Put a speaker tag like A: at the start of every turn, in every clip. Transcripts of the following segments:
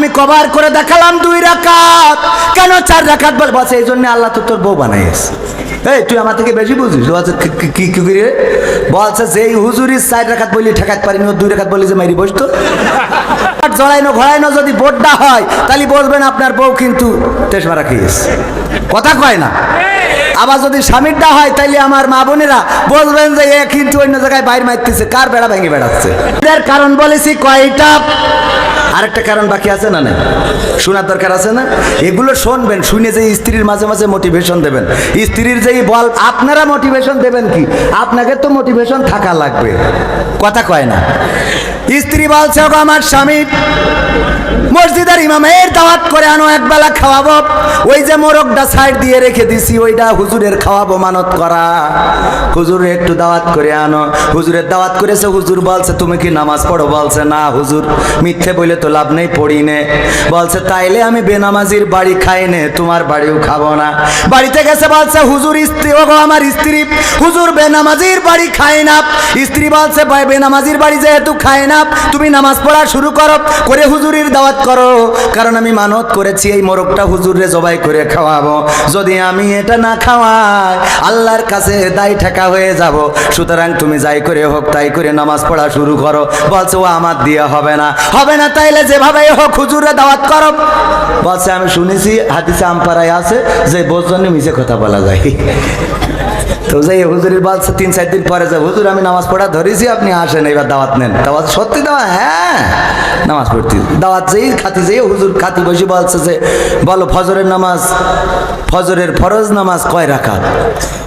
A: আমি কবার করে দেখালাম 2 রাকাত, কেন 4 রাকাত বল? বলছে এই জন্য আল্লাহ তো তোর বউ বানাইছে। এই তুই আমার থেকে বেশি বুঝিস? বলছে কি কি রে? বলছে যেই হুজুরি 4 রাকাত বলি ঠেকাতে পারিনি, ও 2 রাকাত বলি যে মাইরি বসতো। জড়াইনো ঘোড়াইনো যদি বোর্ডটা হয় তাহলে বলবেন আপনার বউ কিন্তু তেজমারা খেয়েছে, কথা কয় না। আবার যদি স্বামীরটা হয় তাইলে আমার মা বোনেরা বলবেন যে এ কিন্তু অন্য জায়গায় বাইর মারতেছে, কার বেড়া ভেঙে বেড়াচ্ছে। এর কারণ বলেছি কয়টা, আরেকটা কারণ বাকি আছে না? না শোনার দরকার আছে না? এগুলো শুনবেন, শুনে যে স্ত্রীর মাঝে মাঝে মোটিভেশন দেবেন। স্ত্রীর যেই বল আপনারা মোটিভেশন দেবেন কি? আপনাকে তো মোটিভেশন থাকা লাগবে, কথা কয় না। স্ত্রী বলছে ওগো আমার স্বামী, মসজিদের ইমামের দাওয়াত করে আনো, একবেলা খাওয়াবো। ওই যে মোরগটা সাইড দিয়ে রেখে দিছি ওইটা হুজুরের খাওয়াবো, মানত করা। হুজুরে একটু দাওয়াত করে আনো। হুজুরের দাওয়াত করেছে, হুজুর বলছে তুমি কি নামাজ পড়ো? বলছে না হুজুর, মিথ্যে বলে তো লাভ নেই, পড়ি নে। বলছে তাইলে আমি বেনামাজির বাড়ি খাই নে, তোমার বাড়িও খাবো না। বাড়িতে গেছে, বলছে হুজুর স্ত্রী, ওগো আমার স্ত্রী, হুজুর বেনামাজির বাড়ি খায় না। স্ত্রী বলছে বেনামাজির বাড়ি যেহেতু খায় না, তুমি নামাজ পড়া শুরু করো, করে হুজুরের দাওয়াত করো, কারণ আমি মানত করেছি এই মোরগটা হুজুরে জবাই করে খাওয়াবো। যদি আমি এটা না খাওয়াই আল্লাহর কাছে দায় ঠেকা হয়ে যাব, সুতরাং তুমি যাই করে হোক তাই করে নামাজ পড়া শুরু করো। বলছে ও আমার দিয়ে হবে না, হবে না তাইলে যেভাবে হোক হুজুরে দাওয়াত করো। বলছে আমি শুনেছি হাদিসে আমপারায় আছে যে বোঝজনে মিছে কথা বলা যায়। তো যাই হুজুরের বলছে 3-4 দিন পরে যে হুজুর আমি নামাজ পড়া ধরেছি, আপনি আসেন এবার দাওয়াত নেন। দাওয়াত সত্যি দেওয়া? হ্যাঁ নামাজ পড়তে দাওয়াত যেই খাতি যেই হুজুর খাতি বসে বলছে যে বলো ফজরের নামাজ, ফজরের ফরজ নামাজ কয় রাকাত?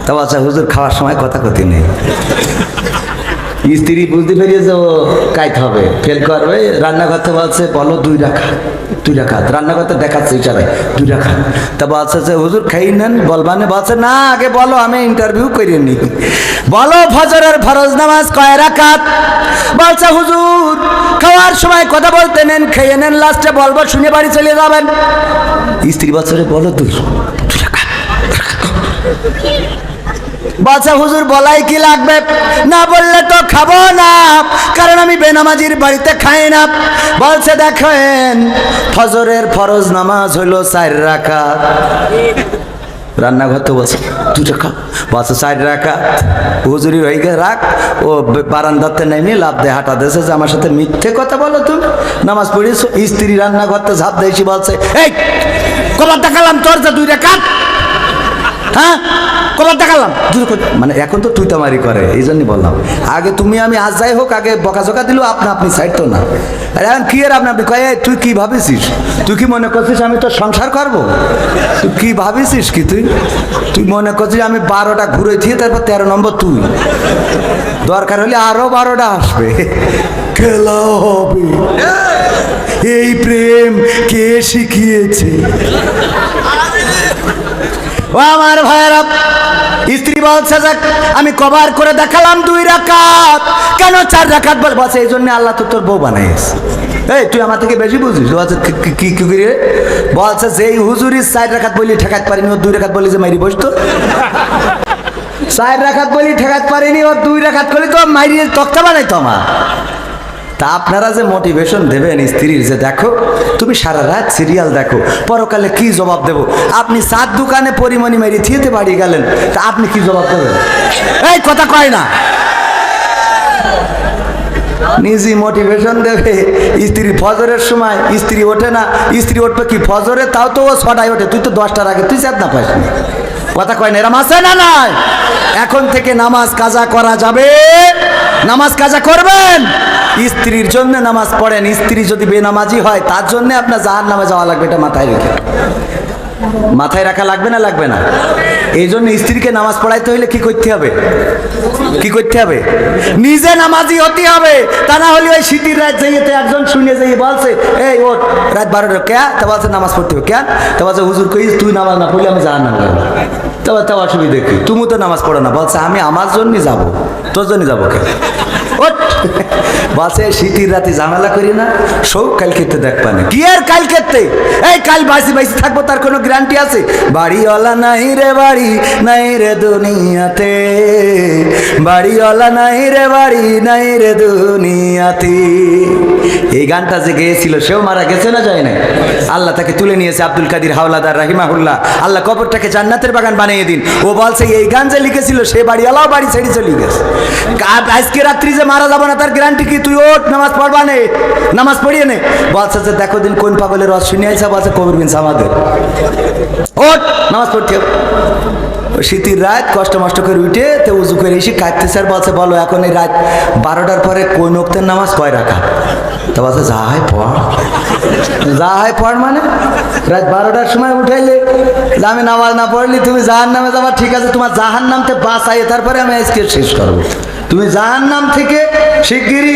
A: তা বলছে হুজুর খাওয়ার সময় কথা কথি নেই। স্ত্রী বুঝতে পেরিয়েছে ও কাইত হবে, ফেল করবে। রান্না করতে বলছে বলো 2 রাকাত, 2 রাকাত রান্না করতে দেখাচ্ছে ইশারায় 2 রাকাত। তা বলছে যে হুজুর খাই নেন বলবানে? বলছে না আগে বলো, আমি ইন্টারভিউ করিনি। বলো ফজরের ফরজ নামাজ কয় রাকাত? বলছে হুজুর খাওয়ার সময় কথা বলতে নেন, খেয়ে নেন, লাস্টে বলবো শুনে বাড়ি চলে যাবেন। স্ত্রী বলছে বলো 2 রাকাত। বলছে হুজুর বলাই কি লাগবে? না বললে তো খাবো না, কারণ আমি বেনামাজির বাড়িতে খাই না। বলছে দেখেন ফজরের ফরজ নামাজ হলো 4 রাকাত। রান্নাঘর তো বলছে 2 রাকাত, বলছে 4 রাকাত। হুজুরি হয়ে গেছে রাখ, ও বারান্দাতে নেমে লাভ দিয়ে হাঁটা দিয়েছে যে আমার সাথে মিথ্যে কথা বলো, তুমি নামাজ পড়িস। স্ত্রী রান্নাঘরতে ঝাঁপ দিয়েছি, বলছে এই কবার দেখালাম তোর যে 2 রাকাত? হ্যাঁ কবার দেখালাম? মানে এখন তো তুই তামারি করে, এই জন্যই বললাম। আগে তুমি আমি আজ যাই হোক, আগে বকাঝকা দিল, আপনি সাইড তো না। আর এখন কি আর আপনি কয়ে তুই কি ভাবিছিস? তুই কি মনে করছিস আমি তো সংসার করবো? তুই কি ভাবিছিস কি? তুই মনে করছিস আমি 12টা ঘুরেছি, তারপর 13 নম্বর তুই? দরকার হলে আরো 12টা আসবে, খেলা হবে। এই প্রেম কে শিখিয়েছে? ও আমার ভাইয়েরা, স্ত্রী বলছে যে আমি কবার করে দেখালাম 2 রাকাত, কেন 4 রাকাত বল? বলছে এই জন্য আল্লাহ তো তোর বউ বানাইছে। এই তুই আমার থেকে বেশি বুঝিস? বলছে কি কি রে? বলছে যেই হুজুরি 4 রাকাত বলি ঠেকাতে পারিনি, ও 2 রাকাত বলি যে মাইরি বসতো। 4 রাকাত বলি ঠেকাতে পারিনি, ও 2 রাকাত করলে তো মাইরি তক্তা বানাইতো আমার। তা আপনারা যে মোটিভেশন দেবেন স্ত্রীর যে দেখো তুমি সারা রাত সিরিয়াল দেখো, পরকালে কি জবাব দেব? আপনি 4 দোকানে পরিমণি মেরি থিয়েতে বাড়ি গেলেন, তা আপনি কি জবাব দেবেন? এই কথা কয় না। নিজে মোটিভেশন দেবে। স্ত্রী ফজরের সময় স্ত্রী ওঠে না, স্ত্রী উঠবে কি ফজরে? তাও তো ও 6টায় ওঠে, তুই তো 10টার আগে, তুই 4 না পাস না। কথা কয় না, এরম আছে না নাই? এখন থেকে নামাজ কাজা করা যাবে, নামাজ কাজা করবেন। স্ত্রীর জন্য নামাজ পড়েন। স্ত্রী যদি বেনামাজি হয় তার জন্য আপনার জাহান্নামে যাওয়া লাগবে, এটা মাথায় রেখে। মাথায় রাখা লাগবে না? লাগবে না? এই জন্য স্ত্রীকে নামাজ পড়াইতে হইলে কি করতে হবে? কি করতে হবে? নিজে নামাজি হতে হবে। তা না হলে ওই শীতের রাত যাইতে একজন শুনে যাই বলছে এই ওর রাত 12টা কে? তা বলছে নামাজ পড়তে হবে কেন? তা বলছে হুজুর কই তুই নামাজ না পড়লে আমি জাহান্নামে যাবো। তা অসুবিধা কি? তুমি তো নামাজ পড়ো না। বলছে আমি আমার জন্যই যাবো, তোর জন্য যাবো কে? বলছে শীতের রাতে ঝামেলা করি না, সব কাল খেতে দেখবা না। কি আর কাল খেতে? এই কাল বাঁচি থাকবো তার কোনো গ্যারান্টি আছে? বাড়িওয়ালা নাই রে বাড়ি নাই রে দুনিয়াতে, বাড়িওয়ালা নাই রে বাড়ি নাই রে দুনিয়াতে। এই গানটা যে গেয়েছিল সেও মারা গেছে না যায় না? আল্লাহ তাকে তুলে নিয়েছে, আব্দুল কাদির হাওলাদার রাহিমাহুল্লাহ। আল্লাহ কবরটাকে জান্নাতের বাগান বানিয়ে দিন। ও বলছে এই গান যে লিখেছিল সে বাড়িওয়ালাও বাড়ি ছেড়ে চলে গেছে। আজকে রাত্রি যে মারা যাবো না তার গ্যারান্টি কি? তুই ওঠ, নামাজ পড়বা নে, নামাজ পড়িয়ে নে। বলছে যে দেখো দিন কোন পাগলের রস শুনে আইসা, বলছে কবির বিন সামাদের। ওঠ, নামাজ পড়তে হবে। শীতের রাত কষ্ট মষ্ট করে উঠে তো উজু করে এসে কাটতে স্যার বলছে বলো এখন এই রাত 12টার পরে কোন ওক্তের নামাজ কয় রাখা? তো বলছে যা হয় পড়, যা হয় পড়। মানে রাত 12টার সময় উঠাইলে আমি নামাজ না পড়লি তুমি জাহান নামে যাবা, ঠিক আছে তোমার জাহান নামতে বাঁচাই, তারপরে আমি আজকে শেষ করবো। তুমি জাহান নাম থেকে শিগগিরই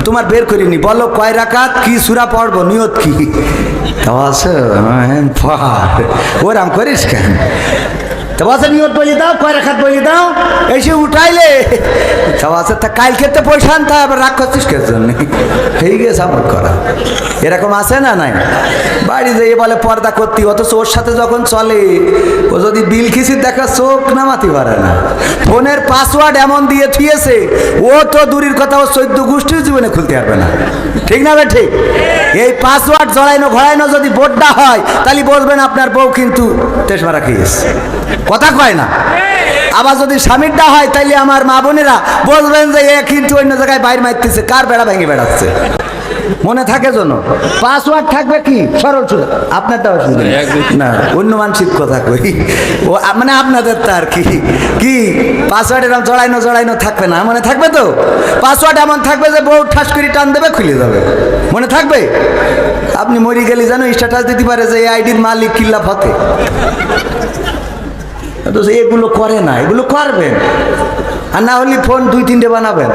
A: তোমার বের করিনি, বলো কয় রাকাত, কি সূরা পড়বো, নিয়ত কি? তো আছে ওরাম করিস কেন? তো বলছে নিয়ত বলে দাও, কয় রাকাত বলে দাও, এসে উঠাইলে তো আছে তা কালকে তো পয়সা আনতে হবে, রাগ করছিস কে জন্য? ঠিক আছে আমার করা এরকম আছে না নাই? বাড়ি যেয়ে বলে পর্দা করতে, অথচ ওর সাথে যখন চলে ও যদি বিল খিসির দেখা চোখ নামাতে পারে না। ফোনের পাসওয়ার্ড এমন দিয়ে থুয়েছে ও তো দূরের কথা, ও 14 গোষ্ঠীর জীবনে খুলতে পারবে না। ঠিক না ভাই? ঠিক। এই পাসওয়ার্ড জড়াইনো ঘোড়াইনো যদি বোর্ডটা হয় তাহলে বলবেন আপনার বউ কিন্তু তেজমারা খেয়েছে, কথা কয় না। আবার যদি স্বামীরটা হয় তাইলে আমার মা বোনেরা বলবেন যে এ কিন্তু অন্য জায়গায় বাইর মারতেছে, কার বেড়া ভেঙে বেড়াচ্ছে। মনে থাকে জন্য পাসওয়ার্ড থাকবে কি সরল সুন্দর, আপনারটা অসুবিধা না, অন্য মানসিক কথা কই ও মানে আপনাদের তো আর কি কি পাসওয়ার্ড এরকম জড়াইনো থাকবে না, মনে থাকবে তো? পাসওয়ার্ড এমন থাকবে যে বউ ঠাস করে টান দেবে খুলে যাবে, মনে থাকবে? আপনি মরি গেলে জানো স্ট্যাটাস দিতে পারে যে এই আইডির মালিক কিল্লা ফতে। তো এগুলো করে না, এগুলো করবেন। আর না হলে ফোন 2-3টে বানাবেন,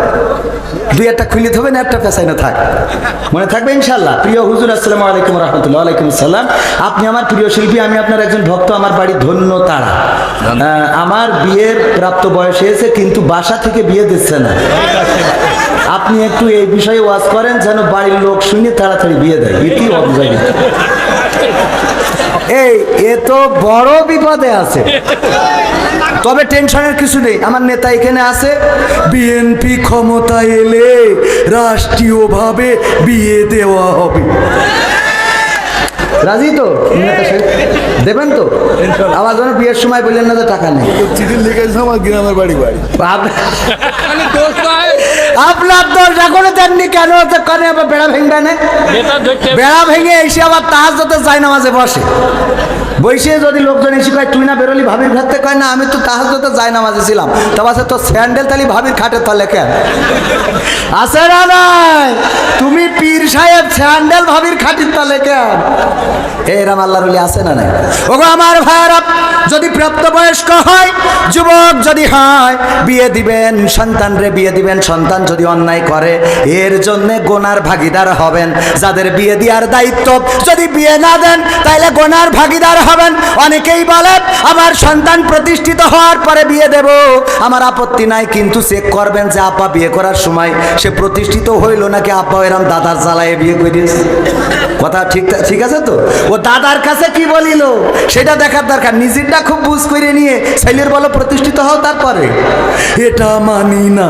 A: 2-1টা খুলে থবেন, একটা পেছাইনো থাক, মনে থাকবে ইনশাল্লাহ। প্রিয় হুজুর আসসালামু আলাইকুম রহমতুল্লাহ। ওয়ালাইকুম আসসালাম। আপনি আমার প্রিয় শিল্পী, আমি আপনার একজন ভক্ত। আমার বাড়ি ধন্য তারা। আমার বিয়ের প্রাপ্ত বয়স হয়েছে কিন্তু বাসা থেকে বিয়ে দিচ্ছে না। আপনি একটু এই বিষয়ে ওয়াজ করেন যেন বাড়ির লোক শুনে তাড়াতাড়ি বিয়ে দেয়। এটি অবজাইভ। এ তো বড় বিপদে আছে, তবে টেনশনের কিছু নেই। আমার নেতা এখানে আছে, বিএনপি ক্ষমতায় এলে রাষ্ট্রীয়ভাবে বিয়ে দেওয়া হবে। রাজি তো? দেবেন তো? আমার জন্য বিয়ের সময় বললেন না যে টাকা নেই।
B: চিঠি লিখেছে আমার গ্রামের বাড়ি
A: আপনার দোষ এখনো দেননি কেন? কানে আবার বেড়া ভেঙবে না, বেড়া ভেঙে এসে আবার তাহাজ্জুদে যায় নামাজে বসে। বসে যদি লোকজন এসে কয় তুই না বেরোলি ভাবির ঘাটতে, কয় না আমি তো তাহাজ্জুদে যায় নামাজে ছিলাম। তবে আছে তোর স্যান্ডেল তালি ভাবির খাটের তলে কেন আছে না? নাই তুমি পীর সাহেব স্যান্ডেল ভাবির খাটির তলে কেন? এরম আল্লাহর ওলি আছে না নাই? ওগো আমার ভাইরা, যদি প্রাপ্তবয়স্ক হয়, যুবক যদি হয়, বিয়ে দিবেন, সন্তানরে বিয়ে দিবেন। সন্তান যদি অন্যায় করে এর জন্য গোনার ভাগীদার হবেন। যাদের বিয়ে দেওয়ার দায়িত্ব যদি বিয়ে না দেন তাহলে গোনার ভাগীদার হবেন। অনেকেই বলে আমার সন্তান প্রতিষ্ঠিত হওয়ার পরে বিয়ে দেব, আমার আপত্তি নাই, কিন্তু চেক করবেন যে আপা বিয়ে করার সময় সে প্রতিষ্ঠিত হইল নাকি আপা এরম দাদার জ্বালায় বিয়ে করিস। কথা ঠিক আছে তো? ও দাদার কাছে কি বলিল সেটা দেখার দরকার। নিজেরটা খুব বুঝ করে নিয়ে ছেলের বলো প্রতিষ্ঠিত হও, তারপরে এটা মানি না।